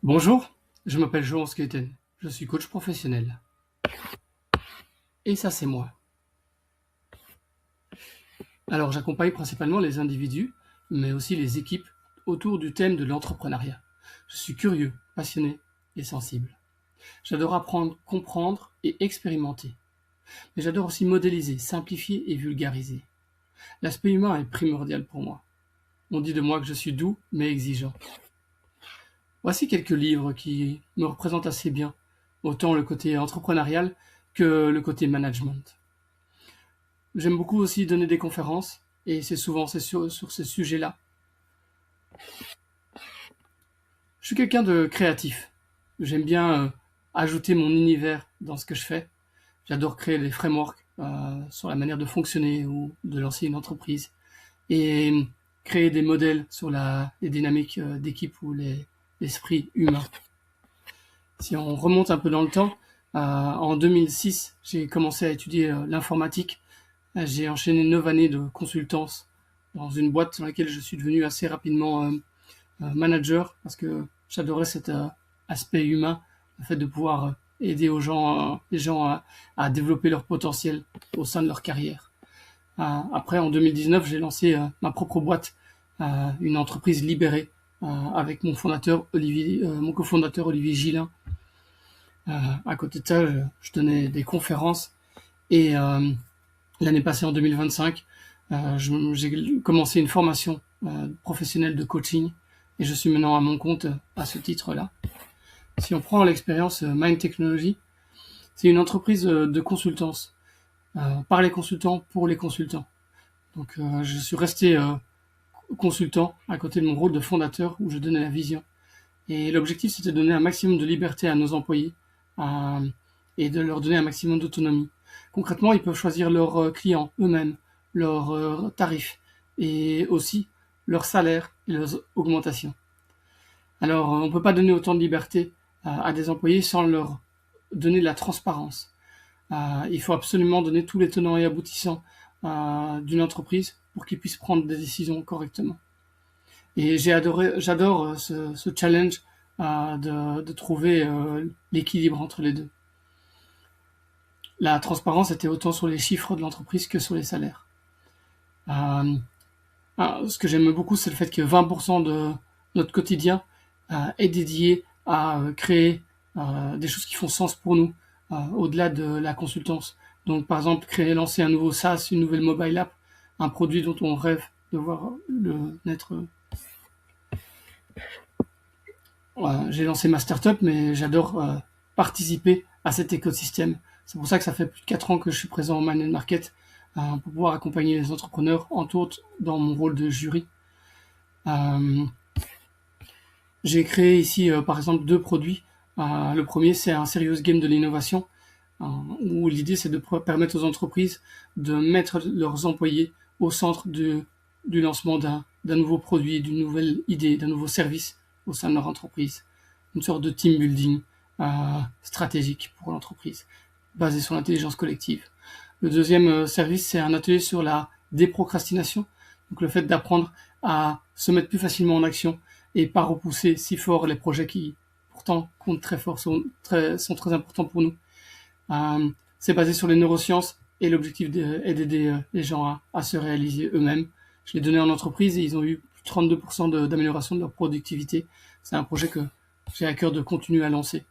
Bonjour, je m'appelle Johan Skaten, je suis coach professionnel. Et ça, c'est moi. Alors, j'accompagne principalement les individus, mais aussi les équipes autour du thème de l'entrepreneuriat. Je suis curieux, passionné et sensible. J'adore apprendre, comprendre et expérimenter. Mais j'adore aussi modéliser, simplifier et vulgariser. L'aspect humain est primordial pour moi. On dit de moi que je suis doux, mais exigeant. Voici quelques livres qui me représentent assez bien, autant le côté entrepreneurial que le côté management. J'aime beaucoup aussi donner des conférences, et c'est souvent sur ces sujets-là. Je suis quelqu'un de créatif. J'aime bien ajouter mon univers dans ce que je fais. J'adore créer des frameworks sur la manière de fonctionner ou de lancer une entreprise. Et créer des modèles sur les dynamiques d'équipe ou l'esprit humain. Si on remonte un peu dans le temps, en 2006, j'ai commencé à étudier l'informatique. J'ai enchaîné 9 années de consultance dans une boîte dans laquelle je suis devenu assez rapidement manager parce que j'adorais cet aspect humain, le fait de pouvoir aider les gens à développer leur potentiel au sein de leur carrière. Après, en 2019, j'ai lancé ma propre boîte, une entreprise libérée avec mon cofondateur Olivier Gillin. À côté de ça, je donnais des conférences et l'année passée, en 2025, j'ai commencé une formation professionnelle de coaching et je suis maintenant à mon compte à ce titre-là. Si on prend l'expérience Mind Technology, c'est une entreprise de consultance par les consultants pour les consultants. Donc je suis resté consultant à côté de mon rôle de fondateur où je donnais la vision. Et l'objectif, c'était de donner un maximum de liberté à nos employés et de leur donner un maximum d'autonomie. Concrètement, ils peuvent choisir leurs clients eux-mêmes, leurs tarifs et aussi leur salaire et leurs augmentations. Alors, on ne peut pas donner autant de liberté à des employés sans leur donner de la transparence. Il faut absolument donner tous les tenants et aboutissants d'une entreprise pour qu'ils puissent prendre des décisions correctement. Et j'adore ce challenge de trouver l'équilibre entre les deux. La transparence était autant sur les chiffres de l'entreprise que sur les salaires. Ce que j'aime beaucoup, c'est le fait que 20% de notre quotidien est dédié à créer des choses qui font sens pour nous, au-delà de la consultance. Donc, par exemple, lancer un nouveau SaaS, une nouvelle mobile app, un produit dont on rêve de voir le naître. J'ai lancé ma startup, mais j'adore participer à cet écosystème. C'est pour ça que ça fait plus de 4 ans que je suis présent au Mind Market pour pouvoir accompagner les entrepreneurs, entre autres dans mon rôle de jury. J'ai créé ici, par exemple, 2 produits. Le premier, c'est un serious game de l'innovation, où l'idée, c'est de permettre aux entreprises de mettre leurs employés au centre du lancement d'un nouveau produit, d'une nouvelle idée, d'un nouveau service au sein de leur entreprise. Une sorte de team building stratégique pour l'entreprise, basé sur l'intelligence collective. Le deuxième service, c'est un atelier sur la déprocrastination, donc le fait d'apprendre à se mettre plus facilement en action et pas repousser si fort les projets qui pourtant comptent très fort, sont très importants pour nous. C'est basé sur les neurosciences et l'objectif est d'aider les gens à se réaliser eux-mêmes. Je l'ai donné en entreprise et ils ont eu 32% d'amélioration de leur productivité. C'est un projet que j'ai à cœur de continuer à lancer.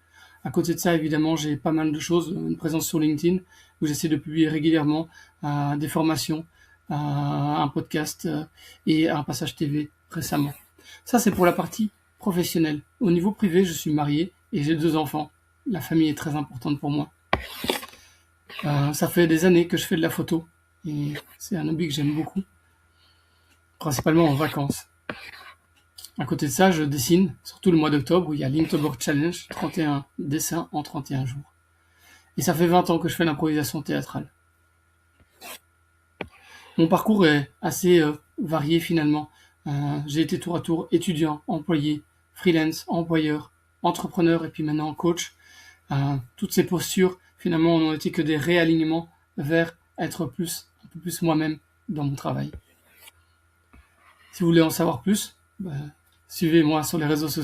À côté de ça, évidemment, j'ai pas mal de choses, une présence sur LinkedIn où j'essaie de publier régulièrement des formations, un podcast et un passage TV récemment. Ça, c'est pour la partie professionnelle. Au niveau privé, je suis marié et j'ai 2 enfants. La famille est très importante pour moi. Ça fait des années que je fais de la photo et c'est un hobby que j'aime beaucoup, principalement en vacances. À côté de ça, je dessine, surtout le mois d'octobre où il y a l'Inktober Challenge, 31 dessins en 31 jours. Et ça fait 20 ans que je fais l'improvisation théâtrale. Mon parcours est assez varié finalement. J'ai été tour à tour étudiant, employé, freelance, employeur, entrepreneur et puis maintenant coach. Toutes ces postures finalement n'ont été que des réalignements vers être un peu plus moi-même dans mon travail. Si vous voulez en savoir plus, suivez-moi sur les réseaux sociaux.